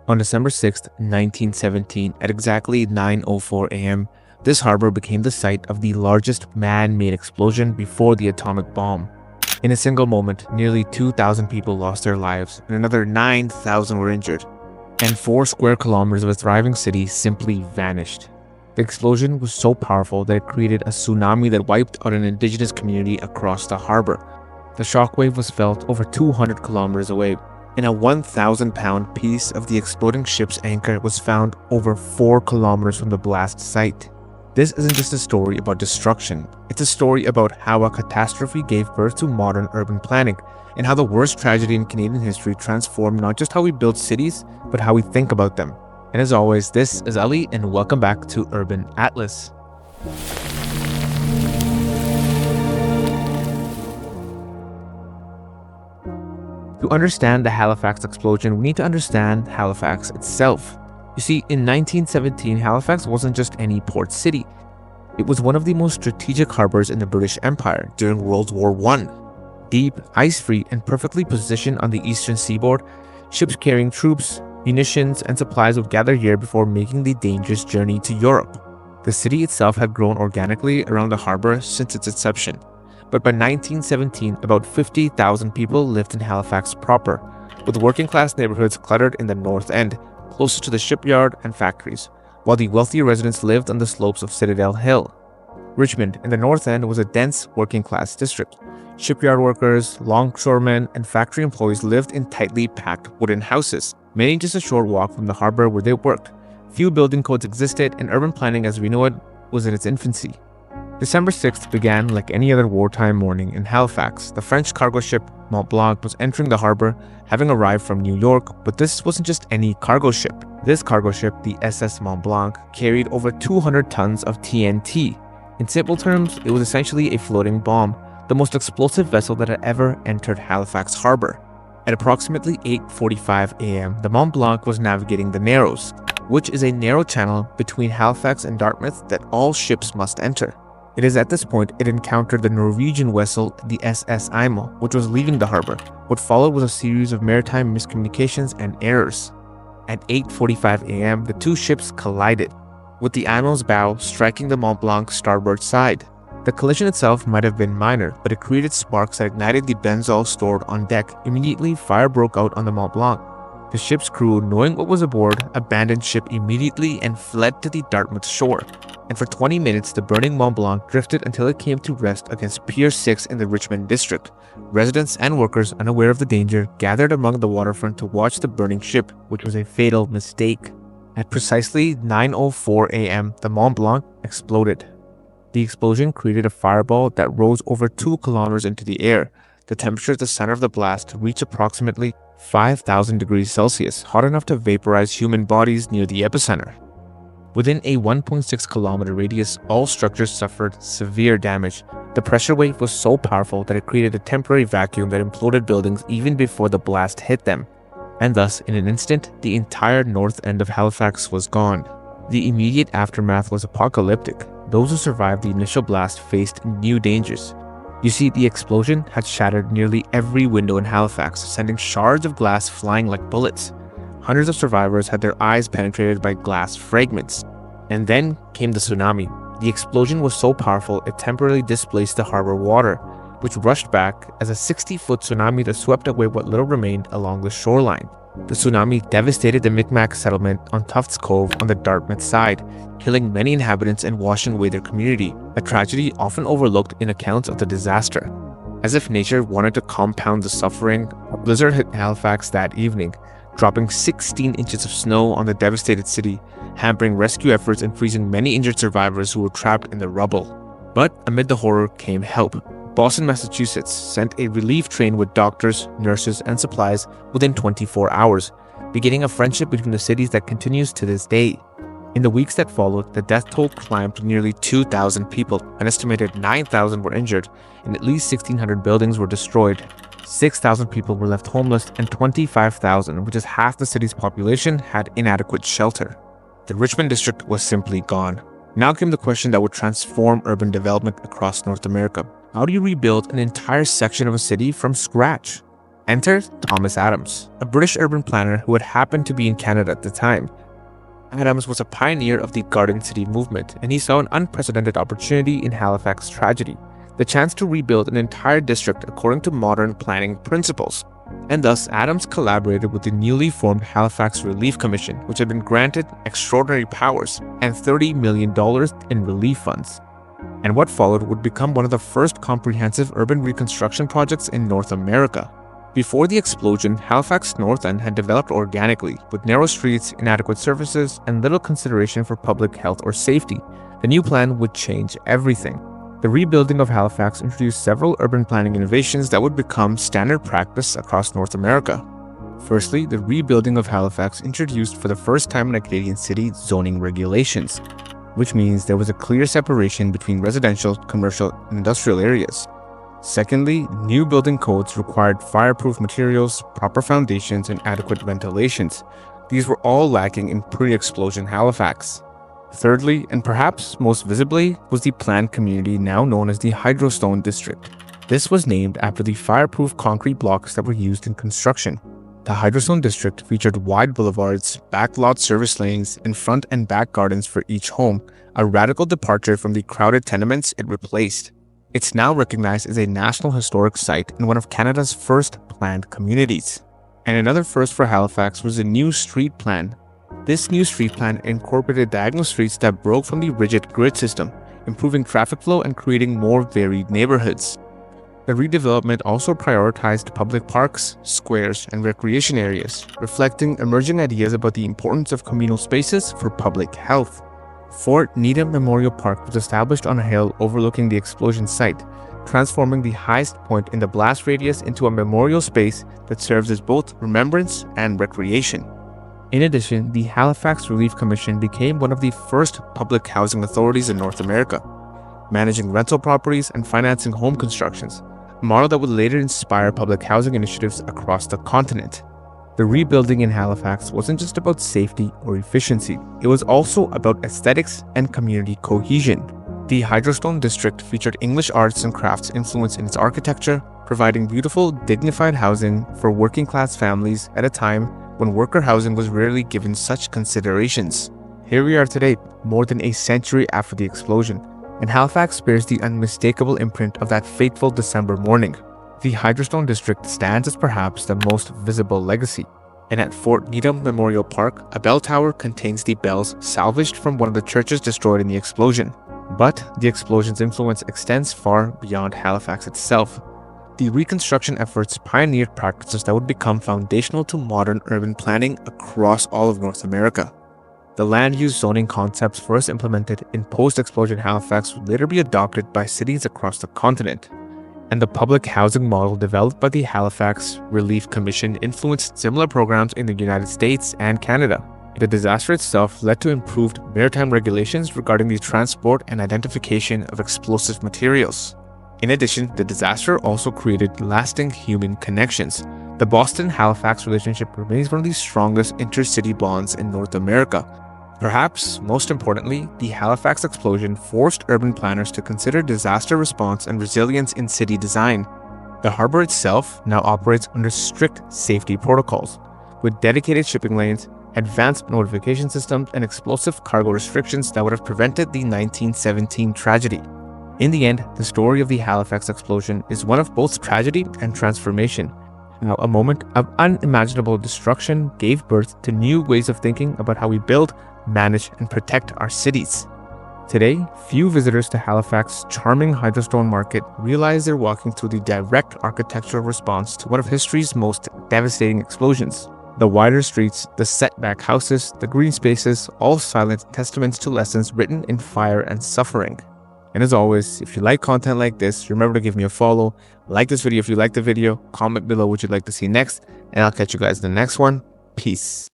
On December 6, 1917, at exactly 9:04 a.m., this harbor became the site of the largest man-made explosion before the atomic bomb. In a single moment, nearly 2,000 people lost their lives and another 9,000 were injured, and 4 square kilometers of a thriving city simply vanished. The explosion was so powerful that it created a tsunami that wiped out an indigenous community across the harbor. The shockwave was felt over 200 kilometers away, and a 1,000-pound piece of the exploding ship's anchor was found over 4 kilometers from the blast site. This isn't just a story about destruction, it's a story about how a catastrophe gave birth to modern urban planning, and how the worst tragedy in Canadian history transformed not just how we build cities, but how we think about them. And as always, this is Ali, and welcome back to Urban Atlas. To understand the Halifax explosion, we need to understand Halifax itself. You see, in 1917, Halifax wasn't just any port city. It was one of the most strategic harbors in the British Empire during World War I. Deep, ice-free, and perfectly positioned on the eastern seaboard, ships carrying troops, munitions, and supplies would gather here before making the dangerous journey to Europe. The city itself had grown organically around the harbor since its inception. But by 1917, about 50,000 people lived in Halifax proper, with working-class neighborhoods cluttered in the north end, closer to the shipyard and factories, while the wealthy residents lived on the slopes of Citadel Hill. Richmond, in the north end, was a dense working-class district. Shipyard workers, longshoremen, and factory employees lived in tightly packed wooden houses, many just a short walk from the harbor where they worked. Few building codes existed, and urban planning as we know it was in its infancy. December 6th began like any other wartime morning in Halifax. The French cargo ship Mont Blanc was entering the harbor, having arrived from New York, but this wasn't just any cargo ship. This cargo ship, the SS Mont Blanc, carried over 200 tons of TNT. In simple terms, it was essentially a floating bomb, the most explosive vessel that had ever entered Halifax harbor. At approximately 8:45 a.m., the Mont Blanc was navigating the Narrows, which is a narrow channel between Halifax and Dartmouth that all ships must enter. It is at this point it encountered the Norwegian vessel, the SS Imo, which was leaving the harbor. What followed was a series of maritime miscommunications and errors. At 8:45 a.m., the two ships collided, with the Imo's bow striking the Mont Blanc's starboard side. The collision itself might have been minor, but it created sparks that ignited the benzol stored on deck. Immediately, fire broke out on the Mont Blanc. The ship's crew, knowing what was aboard, abandoned ship immediately and fled to the Dartmouth shore. And for 20 minutes, the burning Mont Blanc drifted until it came to rest against Pier 6 in the Richmond district. Residents and workers, unaware of the danger, gathered among the waterfront to watch the burning ship, which was a fatal mistake. At precisely 9:04 a.m., the Mont Blanc exploded. The explosion created a fireball that rose over 2 kilometers into the air. The temperature at the center of the blast reached approximately 5,000 degrees Celsius, hot enough to vaporize human bodies near the epicenter. Within a 1.6 kilometer radius, all structures suffered severe damage. The pressure wave was so powerful that it created a temporary vacuum that imploded buildings even before the blast hit them. And thus, in an instant, the entire north end of Halifax was gone. The immediate aftermath was apocalyptic. Those who survived the initial blast faced new dangers. You see, the explosion had shattered nearly every window in Halifax, sending shards of glass flying like bullets. Hundreds of survivors had their eyes penetrated by glass fragments. And then came the tsunami. The explosion was so powerful it temporarily displaced the harbor water, which rushed back as a 60-foot tsunami that swept away what little remained along the shoreline. The tsunami devastated the Mi'kmaq settlement on Tufts Cove on the Dartmouth side, killing many inhabitants and washing away their community, a tragedy often overlooked in accounts of the disaster. As if nature wanted to compound the suffering, a blizzard hit Halifax that evening, dropping 16 inches of snow on the devastated city, hampering rescue efforts and freezing many injured survivors who were trapped in the rubble. But amid the horror came help. Boston, Massachusetts sent a relief train with doctors, nurses, and supplies within 24 hours, beginning a friendship between the cities that continues to this day. In the weeks that followed, the death toll climbed to nearly 2,000 people, an estimated 9,000 were injured, and at least 1,600 buildings were destroyed. 6,000 people were left homeless, and 25,000, which is half the city's population, had inadequate shelter. The Richmond district was simply gone. Now came the question that would transform urban development across North America. How do you rebuild an entire section of a city from scratch? Enter Thomas Adams, a British urban planner who had happened to be in Canada at the time. Adams was a pioneer of the Garden City movement, and he saw an unprecedented opportunity in Halifax tragedy, the chance to rebuild an entire district according to modern planning principles. And thus, Adams collaborated with the newly formed Halifax Relief Commission, which had been granted extraordinary powers and $30 million in relief funds. And what followed would become one of the first comprehensive urban reconstruction projects in North America. Before the explosion, Halifax North End had developed organically, with narrow streets, inadequate services, and little consideration for public health or safety. The new plan would change everything. The rebuilding of Halifax introduced several urban planning innovations that would become standard practice across North America. Firstly, the rebuilding of Halifax introduced for the first time in a Canadian city zoning regulations, which means there was a clear separation between residential, commercial, and industrial areas. Secondly, new building codes required fireproof materials, proper foundations, and adequate ventilations. These were all lacking in pre-explosion Halifax. Thirdly, and perhaps most visibly, was the planned community now known as the Hydrostone District. This was named after the fireproof concrete blocks that were used in construction. The Hydrostone District featured wide boulevards, backlot service lanes, and front and back gardens for each home, a radical departure from the crowded tenements it replaced. It's now recognized as a National Historic Site and one of Canada's first planned communities. And another first for Halifax was a new street plan. This new street plan incorporated diagonal streets that broke from the rigid grid system, improving traffic flow and creating more varied neighborhoods. The redevelopment also prioritized public parks, squares, and recreation areas, reflecting emerging ideas about the importance of communal spaces for public health. Fort Needham Memorial Park was established on a hill overlooking the explosion site, transforming the highest point in the blast radius into a memorial space that serves as both remembrance and recreation. In addition, the Halifax Relief Commission became one of the first public housing authorities in North America, managing rental properties and financing home constructions, a model that would later inspire public housing initiatives across the continent. The rebuilding in Halifax wasn't just about safety or efficiency, it was also about aesthetics and community cohesion. The Hydrostone District featured English arts and crafts influence in its architecture, providing beautiful, dignified housing for working-class families at a time when worker housing was rarely given such considerations. Here we are today, more than a century after the explosion, and Halifax bears the unmistakable imprint of that fateful December morning. The Hydrostone District stands as perhaps the most visible legacy, and at Fort Needham Memorial Park, a bell tower contains the bells salvaged from one of the churches destroyed in the explosion. But the explosion's influence extends far beyond Halifax itself. The reconstruction efforts pioneered practices that would become foundational to modern urban planning across all of North America. The land use zoning concepts first implemented in post-explosion Halifax would later be adopted by cities across the continent. And the public housing model developed by the Halifax Relief Commission influenced similar programs in the United States and Canada. The disaster itself led to improved maritime regulations regarding the transport and identification of explosive materials. In addition, the disaster also created lasting human connections. The Boston-Halifax relationship remains one of the strongest intercity bonds in North America. Perhaps most importantly, the Halifax explosion forced urban planners to consider disaster response and resilience in city design. The harbor itself now operates under strict safety protocols, with dedicated shipping lanes, advanced notification systems, and explosive cargo restrictions that would have prevented the 1917 tragedy. In the end, the story of the Halifax explosion is one of both tragedy and transformation. How a moment of unimaginable destruction gave birth to new ways of thinking about how we build, manage, and protect our cities. Today, few visitors to Halifax's charming Hydrostone Market realize they're walking through the direct architectural response to one of history's most devastating explosions. The wider streets, the setback houses, the green spaces, all silent testaments to lessons written in fire and suffering. And as always, if you like content like this, remember to give me a follow, like this video if you like the video, comment below what you'd like to see next, and I'll catch you guys in the next one. Peace.